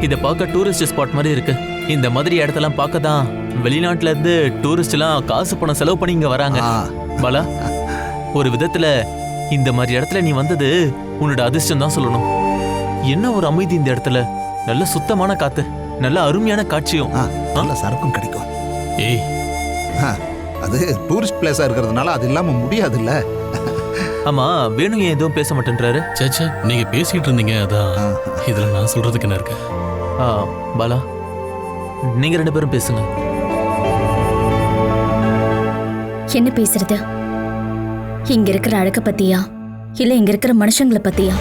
இத பார்க்க டூரிஸ்ட் ஸ்பாட் மாதிரி இருக்கு. இந்த மாதிரி இடத்தெல்லாம் பார்க்க தான் வெளிநாட்டுல இருந்து டூரிஸ்ட் எல்லாம் காசு பணம் செலவு பண்ணி இங்க வராங்க. பாலா, ஒரு விதத்துல இந்த மாதிரி இடத்துல நீ வந்தது உன்னோட அதிர்ஷ்டம் தான் சொல்லணும். என்ன ஒரு அமைதி இந்த இடத்துல, நல்ல சுத்தமான காத்து, நல்ல அருமையான காட்சியும், நல்ல சரக்கும் கிடைக்கும். ஏய், அது டூரிஸ்ட் பிளேஸா இருக்கிறதுனால அது இல்லாம முடியாதுல்ல. ஆமா, வேணும் ஏன் எதுவும் பேச மாட்டேன்றாரு? சேச்சே, நீங்க பேசிட்டு இருந்தீங்க, அதான். இதுல நான் சொல்றதுக்கு என்ன இருக்கு? பாலா, நீங்க 2 பேரும் பேசுங்க. என்ன பேசுறது? இங்க இருக்கிற அழக பத்தியா இல்ல இங்க இருக்கிற மனுஷங்களை பத்தியா?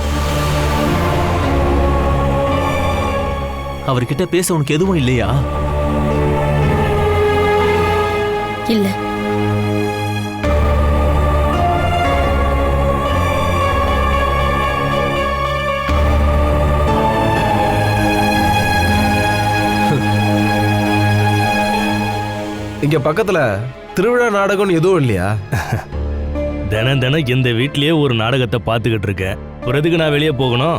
அவர்கிட்ட பேச உனக்கு எதுவும் இல்லையா? இல்ல. இங்க பக்கத்துல திருவிழா நாடகம் எதுவும் இல்லையா? தினம் தினம் இந்த வீட்லயே ஒரு நாடகத்தை பார்த்துக்கிட்டு இருக்கேன். பிறதுக்கு நான் வெளியே போகணும்?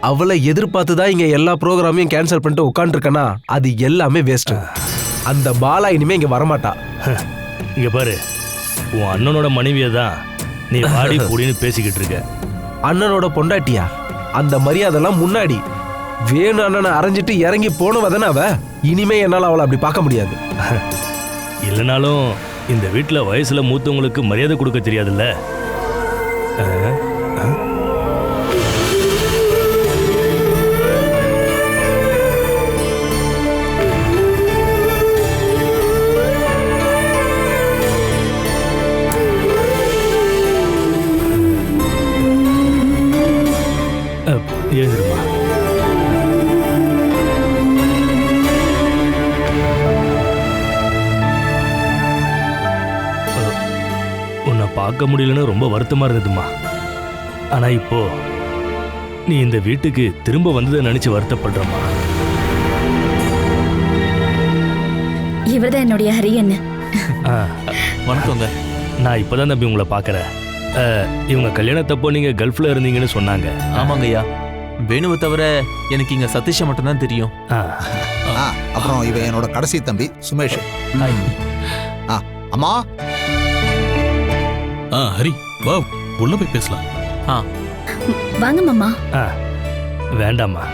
அவளை எதிர்பார்த்து தான் இங்க எல்லா ப்ரோக்ராமையும் கேன்சல் பண்ணிட்டு உட்காந்துருக்கேன்னா அது எல்லாமே வேஸ்ட். அந்த பாலா இனிமே இங்க வரமாட்டா. இங்க பாரு, உன் அண்ணனோட மனைவியை தான் நீ வாடி கூடின்னு பேசிக்கிட்டு இருக்க. அண்ணனோட பொண்டாட்டியா? அந்த மரியாதைலாம் முன்னாடி. வேணு அண்ணனை அரைஞ்சிட்டு இறங்கி போனவதானே அவ. இனிமே என்னால அவளை அப்படி பார்க்க முடியாது. இல்லைனாலும் இந்த வீட்டில் வயசுல மூத்தவங்களுக்கு மரியாதை கொடுக்க தெரியாதுல்ல? ஏதுமா உன்னை பார்க்க முடியலன்னு ரொம்ப வருத்தமா இருந்ததுமா. ஆனா இப்போ நீ இந்த வீட்டுக்கு திரும்ப வந்ததை நினைச்சு வருத்தப்படுறமா. இவர்தான் என்னுடைய ஹரியன். வணக்கங்க. நான் இப்பதான் தம்பி உங்களை பார்க்கறேன். இவங்க கல்யாணத்தப்போ நீங்க கல்ஃப்ல இருந்தீங்கன்னு சொன்னாங்க. ஆமாங்க ஐயா. வேணுவை தவிர எனக்கு இங்க சதீஷை மட்டும்தான் தெரியும். அப்புறம் இவன் என்னோட கடைசி தம்பி சுமேஷ். அம்மா. ஹரி, வா, உள்ள போய் பேசலாம். வாங்க மாமா. வேண்டாம்மா,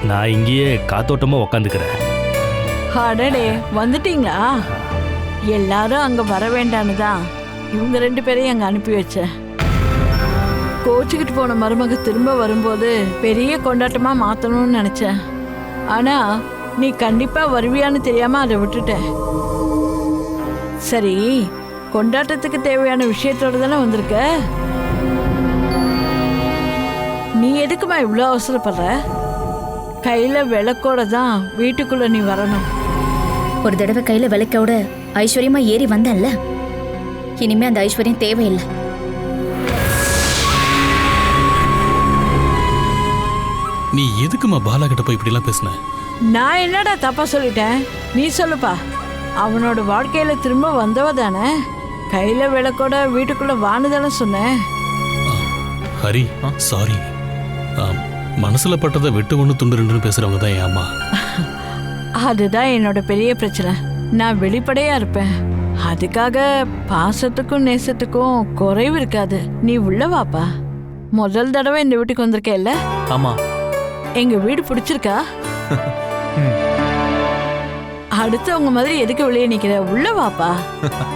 நான் இங்கேயே காத்தோட்டமா உக்காந்துக்கிறேன். அடடே, வந்துட்டீங்களா? எல்லாரும் அங்க வர வேண்டான்னு தான் இவங்க 2 பேரையும் அங்க அனுப்பி வச்சேன். கோச்சுக்கிட்டு போன மருமக திரும்ப வரும்போது பெரிய கொண்டாட்டமா மாத்தணும்னு நினைச்சேன். ஆனா நீ கண்டிப்பா வருவியான்னு தெரியாம அதை விட்டுட்டேன். சரி, கொண்டாட்டத்துக்கு தேவையான விஷயத்தோட தானே வந்திருக்க. நீ எதுக்குமா இவ்வளோ அவசரப்படுற? கையில விளக்கோட தான் வீட்டுக்குள்ள நீ வரணும். ஒரு தடவை கையில விளக்கோட ஐஸ்வர்யமா ஏறி வந்தல்ல, இனிமே அந்த ஐஸ்வர்யம் தேவையில்லை. நீ எதுக்குமா பாலா கிட்ட போய் இப்படி எல்லாம் பேசுன? நான் என்னடா தப்பா சொல்லிட்டேன்? நீ சொல்லுப்பா. அவனோட வாழ்க்கையில திரும்ப வந்தவ தானே. கையில விளக்கோட வீட்டுக்குள்ள வானுதானே சொன்னேன். ஹரி, சாரி. மனசுல பட்டதை வெட்டு ஒன்று துண்டு 2 பேசுறவங்க தான் என் அம்மா. அதுதான் என்னோட பெரிய பிரச்சனை. நான் வெளிப்படையா இருப்பேன். அதுக்காக பாசத்துக்கும் நேசத்துக்கும் குறைவு இருக்காது. நீ உள்ள வாப்பா. முதல் தடவை இந்த வீட்டுக்கு வந்திருக்கேல்ல? ஆமா. எங்க வீடு பிடிச்சிருக்கா? அடுத்தவங்க மாதிரி எதுக்கு வெளியே நிக்கிற? உள்ள வாப்பா.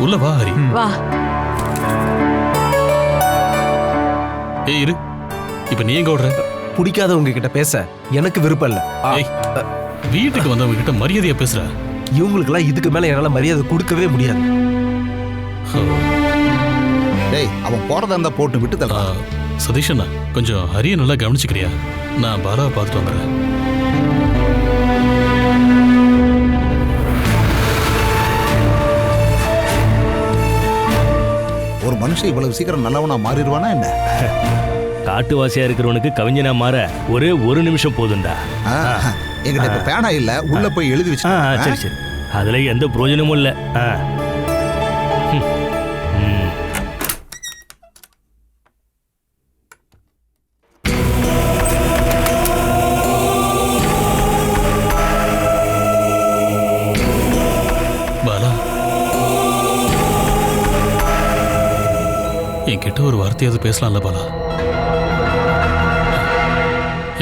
உள்ள வா ஹரி. வா. ஏய் இரு. இப்ப நீ எங்க ஓடுற? பிடிக்காதவங்க கிட்ட பேச எனக்கு விருப்பம் இல்ல. ஏய், வீட்டுக்கு வந்தவங்க கிட்ட மரியாதையா பேசுற. இவங்களுக்கெல்லாம் இதுக்கு மேல என்னால மரியாதை கொடுக்கவே முடியாது. டேய், அவன் போறதா இருந்தா போட்டு விட்டு தள்ளா. சதீஷண்ணா, கொஞ்சம் ஹரியை நல்லா கவனிச்சுக்கிறியா? நான் பாலாவை பார்த்துட்டு வந்துடுறேன். ஒரு மனுஷன் இவ்வளவு சீக்கிரம் நல்லவனா மாறிடுவானா என்ன? காட்டுவாசியா இருக்கிறவனுக்கு கவிஞனா மாற ஒரே ஒரு நிமிஷம் போதும்டா. எங்கிட்ட இப்ப பேனா இல்ல, உள்ள போய் எழுதி வச்சு. சரி சரி, அதுல எந்த பிரயோஜனமும் இல்ல. பாலா, என்கிட்ட ஒரு வார்த்தையாவது பேசலாம்ல பாலா?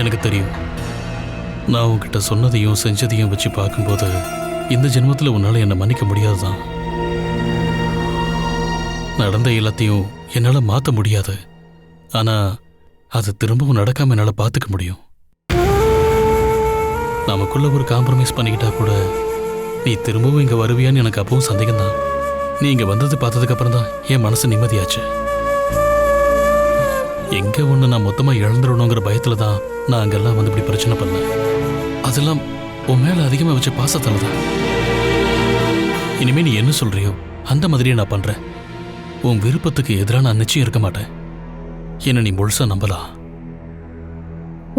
எனக்கு தெரியும், நான் உன்கிட்ட சொன்னதையும் செஞ்சதையும் வச்சு பார்க்கும்போது இந்த ஜென்மத்தில் உன்னால என்னை மன்னிக்க முடியாதுதான். நடந்த எல்லாத்தையும் என்னால் மாற்ற முடியாது. ஆனால் அது திரும்பவும் நடக்காம என்னால் பார்த்துக்க முடியும். நமக்குள்ள ஒரு காம்ப்ரமைஸ் பண்ணிக்கிட்டா கூட நீ திரும்பவும் இங்கே வருவியான்னு எனக்கு அப்பவும் சந்தேகம்தான். நீ இங்கே வந்தது பார்த்ததுக்கு அப்புறம் தான் என் மனசு நிம்மதியாச்சு. எங்க ஒன்று நான் மொத்தமாக இழந்துடணுங்கிற பயத்தில் தான் நான் அங்கெல்லாம் வந்து இப்படி பிரச்சனை பண்ணேன். அதெல்லாம் உன் மேலே அதிகமாக வச்ச பாசத்தால தான். இனிமே நீ என்ன சொல்றியோ அந்த மாதிரியே நான் பண்றேன். உன் விருப்பத்துக்கு எதிராக நான் நிச்சயம் இருக்க மாட்டேன். என்ன நீ முழுசா நம்பலாம்.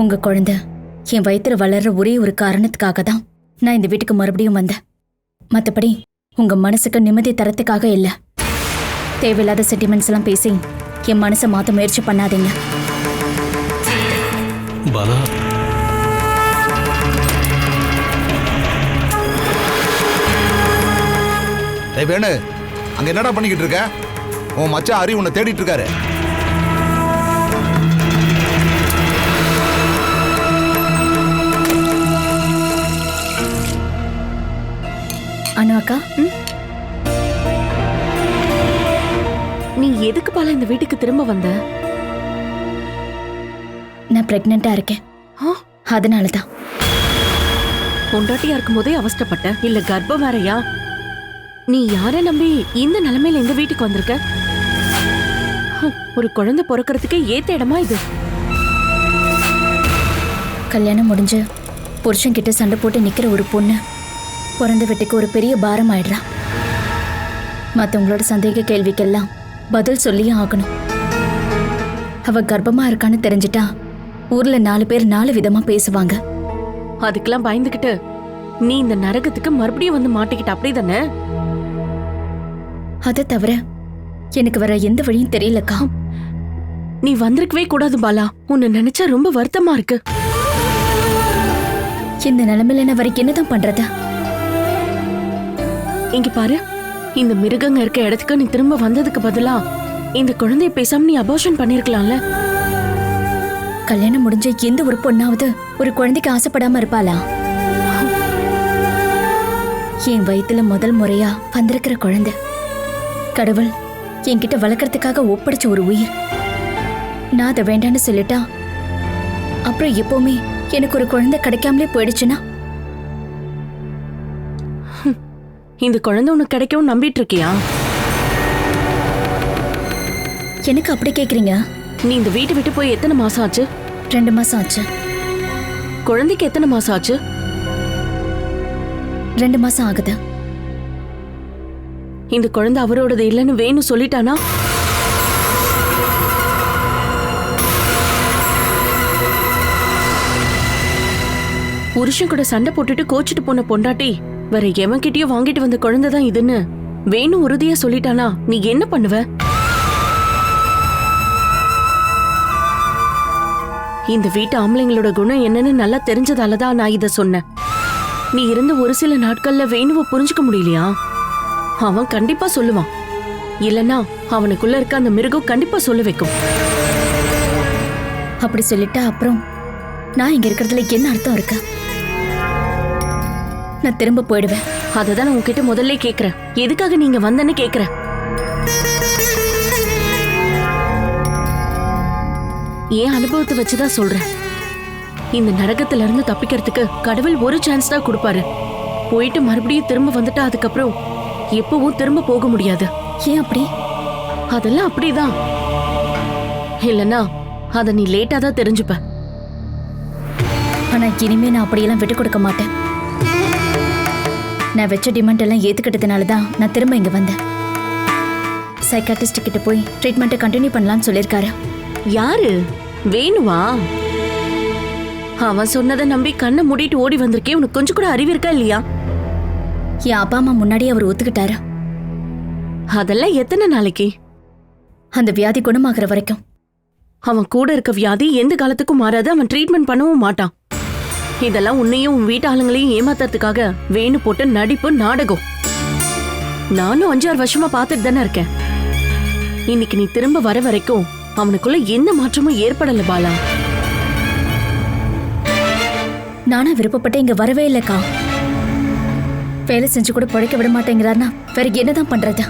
உங்க குழந்தை என் வயித்துல வளர்ற ஒரே ஒரு காரணத்துக்காக தான் நான் இந்த வீட்டுக்கு மறுபடியும் வந்தேன். மற்றபடி உங்க மனசுக்கு நிம்மதி தரத்துக்காக இல்ல. தேவையில்லாத சென்டிமெண்ட்ஸ் எல்லாம் பேசி என் மனசை மாற்ற முயற்சி பண்ணாதீங்க. பாலா, டேய் வேணு, அங்க என்னடா பண்ணிக்கிட்டு இருக்க? உன் மச்சான் ஹரி உன்னை தேடிட்டு இருக்காரு. அனு அக்கா, நீ எதுக்கு பாலா இந்த வீட்டுக்கு திரும்ப வந்த? நான் பிரெக்னெண்டா இருக்கேன். அதனாலதான். பொண்டாட்டியா இருக்கும் போதே அவஸ்தைப்பட்ட, இல்ல கர்ப்பம் வேறையா? நீ யார நம்பி இந்த நிலைமையில எங்க வீட்டுக்கு வந்திருக்க? ஒரு குழந்தை பிறக்கிறதுக்கே ஏத்த இடமா இது? கல்யாணம் முடிஞ்சு புருஷன் கிட்ட சண்டை போட்டு நிக்கிற ஒரு பொண்ணு பிறந்த வீட்டுக்கு ஒரு பெரிய பாரம் ஆயிடுறா. மற்றவங்களோட சந்தேக கேள்விக்கெல்லாம் பதில் சொல்லியே ஆகணும். அவ கர்ப்பமா இருக்கான்னு தெரிஞ்சிட்டா ஊர்ல 4 பேர் 4 விதமா பேசுவாங்க. அதுக்கெல்லாம் பயந்துகிட்டு நீ இந்த நரகத்துக்கு மறுபடியும் வந்து மாட்டிக்கிட்ட, அப்படிதானே? அதை தவிர எனக்கு வர எந்த வழியும் தெரியலக்கா. நீ வந்திருக்கவே கூடாது பாலா. உன்னை நினைச்சா ரொம்ப வருத்தமா இருக்கு. இந்த நிலைமையில நான் வரைக்கும் என்னதான் பண்றது? இங்க பாரு, இந்த மிருகங்க இருக்க இடத்துக்கு நீ திரும்ப வந்ததுக்கு பதிலா இந்த குழந்தைய பேசாம நீ அபார்ஷன் பண்ணிருக்கலாம்ல. கல்யாணம் முடிஞ்ச எந்த ஒரு பொண்ணாவது ஒரு குழந்தைக்கு ஆசைப்படாம இருப்பாளா? என் வயித்துல முதல் முறையா வந்திருக்கிற குழந்தை கடவுள் என்கிட்ட வளர்க்கறதுக்காக ஒப்படைச்ச ஒரு உயிர். நான் அதை வேண்டான்னு சொல்லிட்டா அப்புறம் எப்பவுமே எனக்கு ஒரு குழந்தை கிடைக்காமலே போயிடுச்சுன்னா? இந்த குழந்தை உனக்கு கிடைக்கும் நம்பிட்டு இருக்கியா? எனக்கு அப்படி கேக்குறீங்க? நீ இந்த வீட்டை விட்டு போய் எத்தனை மாசம் ஆச்சு? 2 மாசம் ஆச்சு. குழந்தைக்கு எத்தனை மாசம் ஆச்சு? 2 மாசம் ஆகுது. இந்த குழந்தை அவரோடது இல்லைன்னு வேணும் சொல்லிட்டானா? புருஷன் கூட சண்டை போட்டுட்டு கோச்சிட்டு போன பொண்டாட்டி வேற எவன்கிட்டயோ வாங்கிட்டு வந்த குழந்தைதான் இதுன்னு வேணும் உறுதியா சொல்லிட்டானா நீ என்ன பண்ணுவ? இந்த வீட்டு ஆம்பளைங்களோட குணம் என்னன்னு நல்லா தெரிஞ்சதாலதான் நான் இத சொன்னேன். நீ இருந்த ஒரு சில நாட்கள்ல வேணுவ புரிஞ்சுக்க முடியலையா? அவன் கண்டிப்பா சொல்லுவான். இல்லனா அவனுக்குள்ள இருக்க அந்த மிருகம் கண்டிப்பா சொல்ல வைக்கும். அப்படி சொல்லிட்டா அப்புறம் நான் இங்க இருக்கிறதுல என்ன அர்த்தம் இருக்கு? நான் திரும்ப போயிடுவேன். அததான் நான் உங்ககிட்ட முதல்ல கேக்குறேன். எதுக்காக நீங்க வந்தேன்னு கேக்குறேன். என் அனுபவத்தை வச்சுதான் சொல்றேன். இந்த நரகத்துல இருந்து தப்பிக்கிறதுக்கு கடவுள் ஒரு சான்ஸ் தான் கொடுப்பாரு. போயிட்டு மறுபடியும் திரும்ப வந்துட்டா அதுக்கப்புறம் எப்பவும் திரும்ப போக முடியாது. ஏன் அப்படி? அதெல்லாம் அப்படிதான். இல்லனா அத நீ லேட்டா தான் தெரிஞ்சுப்ப. ஆனா இனிமே நான் அப்படியெல்லாம் விட்டு கொடுக்க மாட்டேன். நான் வச்ச டிமாண்ட் எல்லாம் ஏத்துக்கிட்டதுனால தான் நான் திரும்ப இங்க வந்தேன். சைக்காட்ரிஸ்ட் கிட்ட போய் ட்ரீட்மெண்ட்டை கண்டினியூ பண்ணலாம்னு சொல்லியிருக்காரு. யாரு? வேணுவா? அவன் சொன்னதை நம்பி கண்ணை மூடிட்டு ஓடி வந்திருக்கே. உனக்கு கொஞ்சம் கூட அறிவு இருக்கா இல்லையா? என் அப்பா அம்மா முன்னாடியே அவர் ஒத்துக்கிட்டாரு. அதெல்லாம் எத்தனை நாளைக்கு? அந்த வியாதி குணமாகிற வரைக்கும். அவன் கூட இருக்க வியாதி எந்த காலத்துக்கும் மாறாது. அவன் ட்ரீட்மெண்ட் பண்ணவும் மாட்டான். இதெல்லாம் உன்னையும் உன் வீட்டு ஆளுங்களையும் ஏமாத்துறதுக்காக வேணு போட்டு நடிப்பு நாடகம். நானும் 5-6 வருஷமா பார்த்துட்டு தானே இருக்கேன். இன்னைக்கு நீ திரும்ப வர வரைக்கும் அவனுக்குள்ள எந்த மாற்றமும் ஏற்படல பாலா. நானா விருப்பப்பட்டு இங்க வரவே இல்லக்கா. வேலை செஞ்சு கூட பழைக்க விட மாட்டேங்கிறார்னா வேற என்னதான் பண்றது?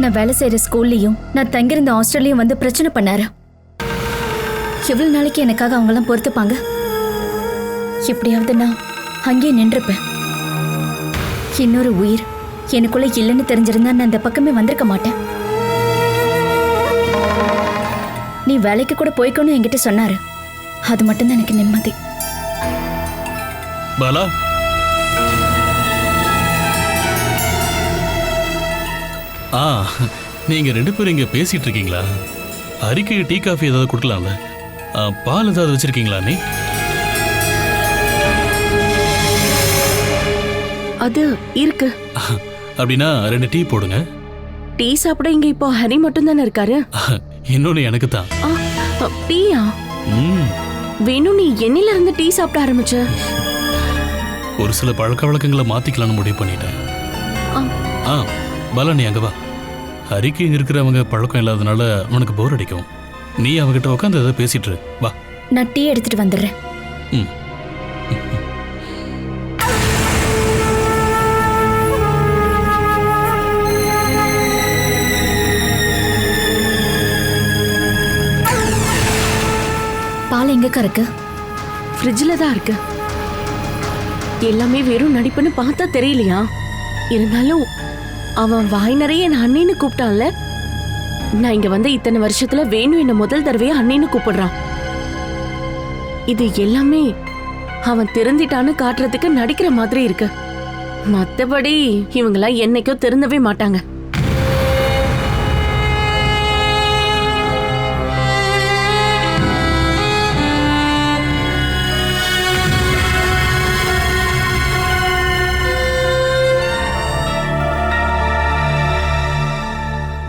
நான் வேலை செய்யற ஸ்கூல்லயும் நான் தங்கியிருந்த ஹாஸ்டல்லையும் வந்து பிரச்சனை பண்ணாரு. எவ்வளவு நாளைக்கு எனக்காக அவங்கெல்லாம் பொறுத்துப்பாங்க? எப்படியாவது நான் அங்கேயே நின்றுப்பேன். இன்னொரு உயிர் எனக்குள்ள இல்லைன்னு தெரிஞ்சிருந்தா நான் அந்த பக்கமே வந்திருக்க மாட்டேன். நீ வேலைக்கு கூட போய்க்கணும் என்கிட்ட சொன்னாரு. அது மட்டும்தான் எனக்கு நிம்மதி. பாலா, நீங்க 2 பேரும் இங்க பேசிட்டு இருக்கீங்களா? ஹரிக்கு டீ காஃபி ஏதாவது கொடுக்கலாம்ல? பால் ஏதாவது வச்சிருக்கீங்களா? நீ அது இருக்கு. அப்படின்னா 2 டீ போடுங்க. டீ சாப்பிட இங்க இப்போ ஹரி மட்டும் தானே இருக்காரு. இன்னொன்னு எனக்கு தான். டீயா? வேணு, நீ என்னில இருந்து டீ சாப்பிட ஆரம்பிச்ச? ஒரு சில பழக்க வழக்கங்களை மாத்திக்கலாம்னு முடிவு பண்ணிட்டேன். பாலா, நீ அங்க வா. ஹரிக்கு இங்க இருக்கிறவங்க பழக்கம் இல்லாதனால உனக்கு போர் அடிக்கும். நீ அவகிட்ட உட்காந்து ஏதாவது பேசிட்டு இரு. வா, நான் டீ எடுத்துட்டு வந்துடுறேன். பால் எங்கக்கா இருக்கு? ஃப்ரிட்ஜில் தான் இருக்கு. எல்லாமே வெறும் நடிப்புன்னு பார்த்தா தெரியலையா? இருந்தாலும் அவன் வாய் நிறைய என்ன அண்ணின்னு கூப்பிட்டான்ல. நான் இங்க வந்த இத்தனை வருஷத்துல வேணு என்ன முதல் தடவையா அண்ணின்னு கூப்பிடுறான். இது எல்லாமே அவன் திருந்திட்டான்னு காட்டுறதுக்கு நடிக்கிற மாதிரி இருக்கு. மத்தபடி இவங்கெல்லாம் என்னைக்கோ திருந்தவே மாட்டாங்க.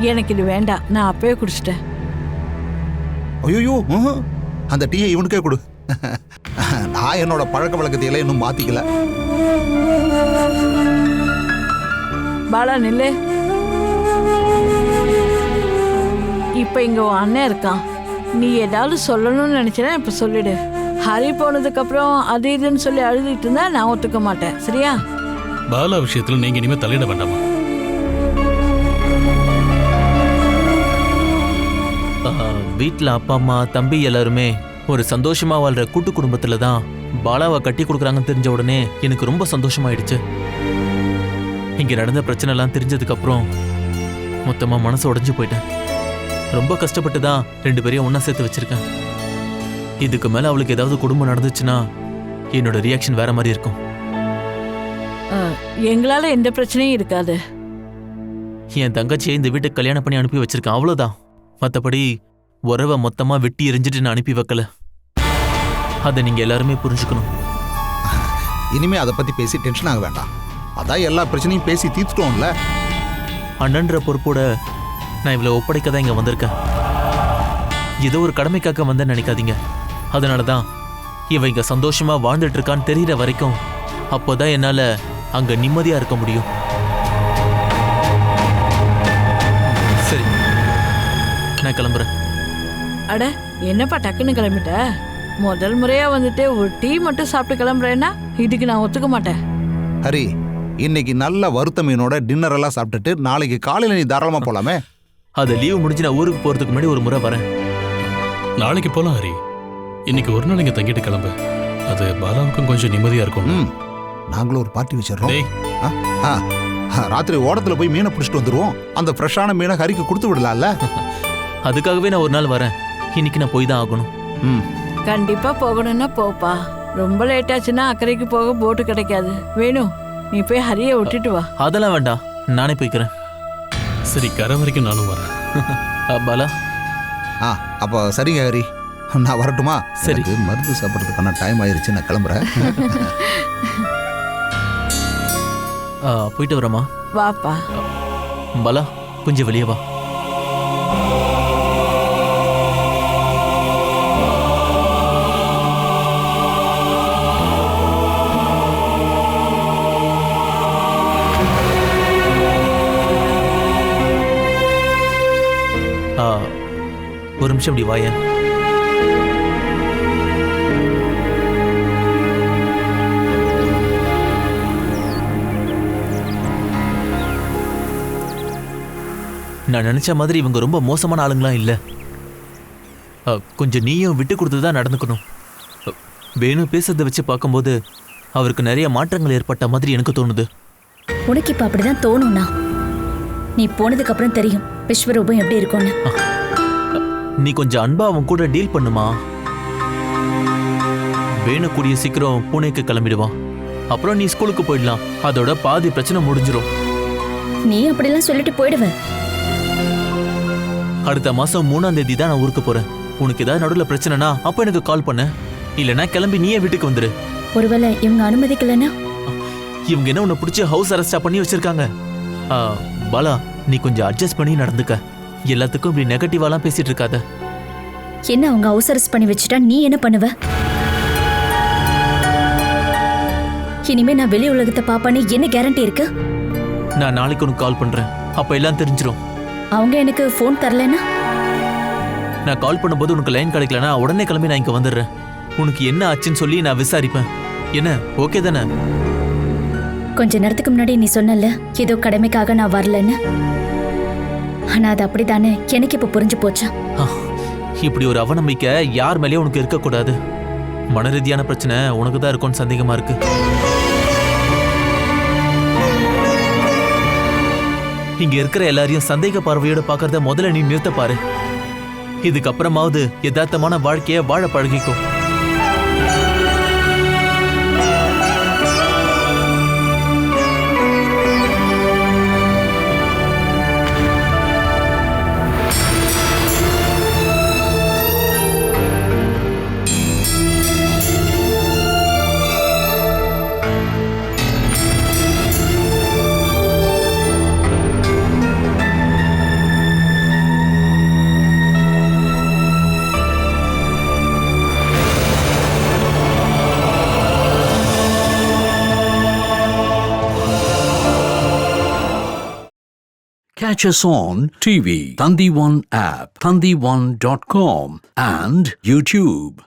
எனக்கு இது வேண்டாம். நான் அப்பவே குடிச்சிட்டேன். ஐயோ, அந்த டீயை இவனுக்கே கொடு. நான் என்னோட பழக்க வழக்கத்தையெல்லாம் இன்னும் மாத்திக்கல. பாலா, நில்லு. இப்ப இங்க உன் அண்ணன் இருக்கான். நீ ஏதாவது சொல்லணும்னு நினைச்சனா இப்ப சொல்லிடு. ஹரி போனதுக்கு அப்புறம் அது இதுன்னு சொல்லி அழுதுட்டு இருந்தா நான் ஒத்துக்க மாட்டேன். சரியா? பாலா விஷயத்துல நீங்க இனிமே தலையிட வேண்டாமா? வீட்டில் அப்பா அம்மா தம்பி எல்லாருமே ஒரு சந்தோஷமா வாழ்ற கூட்டு குடும்பத்துல தான் பாலாவை கட்டி கொடுக்குறாங்கன்னு தெரிஞ்ச உடனே எனக்கு ரொம்ப சந்தோஷமாயிடுச்சு. இங்க நடந்த பிரச்சனை எல்லாம் தெரிஞ்சதுக்கு அப்புறம் மொத்தமா மனசு உடைஞ்சு போயிட்டேன். ரொம்ப கஷ்டப்பட்டு தான் 2 பேரையும் ஒண்ணா சேர்த்து வச்சிருக்கேன். இதுக்கு மேல அவளுக்கு ஏதாவது குடும்பம் நடந்துச்சுன்னா என்னோட ரியாக்ஷன் வேற மாதிரி இருக்கும். எங்களால எந்த பிரச்சனையும் இருக்காது. என் தங்கச்சியை இந்த வீட்டுக்கு கல்யாணம் பண்ணி அனுப்பி வச்சிருக்கேன், அவ்வளவுதான். மற்றபடி உறவை மொத்தமா வெட்டி எரிஞ்சிட்டு நான் அனுப்பி வைக்கல. அதை நீங்க எல்லாருமே புரிஞ்சுக்கணும். இனிமே அதை பத்தி பேசி டென்ஷன் ஆக வேண்டாம். அதான் எல்லா பிரச்சனையும் பேசி தீர்த்துட்டோம்ல. அண்ணன்ற பொறுப்போட நான் இவ்வளவு ஒப்படைக்க தான் இங்க வந்திருக்கேன். ஏதோ ஒரு கடமைக்காக வந்தேன்னு நினைக்காதீங்க. அதனாலதான் இவ இங்க சந்தோஷமா வாழ்ந்துட்டு இருக்கான்னு தெரியற வரைக்கும் அப்போதான் என்னால அங்க நிம்மதியா இருக்க முடியும். சரி, நான் கிளம்புறேன். அட, என்னப்பா டக்குன்னு கிளம்பிட்ட? முதல் முறையா வந்துட்டு ஒரு டீ மட்டும் சாப்பிட்டு கிளம்புறேன்னா இதுக்கு நான் ஒத்துக்க மாட்டேன். ஹரி, இன்னைக்கு நல்ல வறுத்த மீனோட டின்னர் எல்லாம் சாப்பிட்டுட்டு நாளைக்கு காலையில நீ தாராளமா போலாமே. அது லீவு முடிஞ்சு நான் ஊருக்கு போறதுக்கு முன்னாடி ஒரு முறை வரேன். நாளைக்கு போலாம் ஹரி. இன்னைக்கு ஒரு நாள் இங்க தங்கிட்டு கிளம்பு. அது பாலாவுக்கும் கொஞ்சம் நிம்மதியா இருக்கும். நாங்களும் ஒரு பார்ட்டி வச்சிடறோம். டேய், ராத்திரி ஓடத்துல போய் மீனை பிடிச்சிட்டு வந்துருவோம். அந்த ஃப்ரெஷ்ஷான மீனை ஹரிக்கு கொடுத்து விடலாம்ல. அதுக்காகவே நான் ஒரு நாள் வரேன். இன்னைக்கு நான் போய் தான் ஆகணும். கண்டிப்பா போகணும்னா போப்பா. ரொம்ப லேட் ஆச்சுன்னா அக்கறைக்கு போக போட்டு கிடைக்காது. வேணும், நீ போய் ஹரியை விட்டுட்டு வா. அதெல்லாம் வேண்டாம், நானே போய்க்கிறேன். சரி, கரை வரைக்கும் நானும் வரேன். பாலா, அப்போ சரிங்க ஹரி, நான் வரட்டுமா? சரி. எனக்கு மருந்து சாப்பிட்றதுக்கான டைம் ஆயிருச்சு, நான் கிளம்புறேன். போயிட்டு வரேம்மா. வாப்பா. பாலா, கொஞ்சம் வெளியே வா. ஒரு நிமிஷம் இப்படி வாயேன். நான் நினைச்ச மாதிரி இவங்க ரொம்ப மோசமான ஆளுங்களாம் இல்ல. கொஞ்சம் நீயும் விட்டு கொடுத்து தான் நடந்துக்கணும். வேணும் பேசுறதை வச்சு பார்க்கும்போது அவருக்கு நிறைய மாற்றங்கள் ஏற்பட்ட மாதிரி எனக்கு தோணுது. உனக்கு இப்ப அப்படிதான் தோணும்னா நீ போனதுக்கு அப்புறம் தெரியும் விஸ்வரூபம் எப்படி இருக்கும்னு. நீ கொஞ்சம் அன்பா அவன் கூட டீல் பண்ணுமா. வேணு கூடிய சீக்கிரம் பூனேக்கு கிளம்பிடுவான். அப்புறம் நீ ஸ்கூலுக்கு போயிடலாம். அதோட பாதி பிரச்சனை முடிஞ்சிடும். நீ அப்படிலாம் சொல்லிட்டு போயிடுவ. அடுத்த மாசம் 3ஆம் தேதி தான் நான் ஊருக்கு போறேன். உனக்கு ஏதாவது நடுவில் பிரச்சனைனா அப்ப எனக்கு கால் பண்ண. இல்லைன்னா கிளம்பி நீயே வீட்டுக்கு வந்துரு. ஒருவேளை இவங்க அனுமதிக்கலன்னா? இவங்க என்ன உன்னை பிடிச்சி ஹவுஸ் அரெஸ்டா பண்ணி வச்சிருக்காங்க. பாலா, நீ கொஞ்சம் அட்ஜஸ்ட் பண்ணி நடந்துக்க. எல்லாத்துக்கும் இப்படி நெகட்டிவாலாம் பேசிட்டு இருக்காத. என்ன அவங்க ஹவுஸ் அரெஸ்ட் பண்ணி வச்சுட்டா நீ என்ன பண்ணுவ? இனிமே நான் வெளி உலகத்தை பாப்பானே என்ன கேரண்டி இருக்கு? நான் நாளைக்கு உனக்கு கால் பண்றேன். அப்ப எல்லாம் தெரிஞ்சிடும். அவங்க எனக்கு ஃபோன் தரலன்னா? நான் கால் பண்ணும்போது உனக்கு லைன் கிடைக்கலனா உடனே கிளம்பி நான் இங்க வந்துடுறேன். உனக்கு என்ன ஆச்சுன்னு சொல்லி நான் விசாரிப்பேன். என்ன, ஓகே தானே? கொஞ்ச நேரத்துக்கு முன்னாடி நீ சொன்னல ஏதோ கடமைக்காக நான் வரலன்னு. ஆனா அது அப்படித்தானே எனக்கு இப்ப புரிஞ்சு போச்சு. இப்படி ஒரு அவநம்பிக்கை யார் மேலேயும் உனக்கு இருக்கக்கூடாது. மன ரீதியான பிரச்சனை உனக்கு தான் இருக்கும்னு சந்தேகமா இருக்கு. இங்க இருக்கிற எல்லாரையும் சந்தேக பார்வையோட பாக்குறத முதல்ல நீ நிறுத்த பாரு. இதுக்கப்புறமாவது யதார்த்தமான வாழ்க்கைய வாழ பழகிக்கும். Catch us on TV, Thandivan app, thandivan.com and YouTube.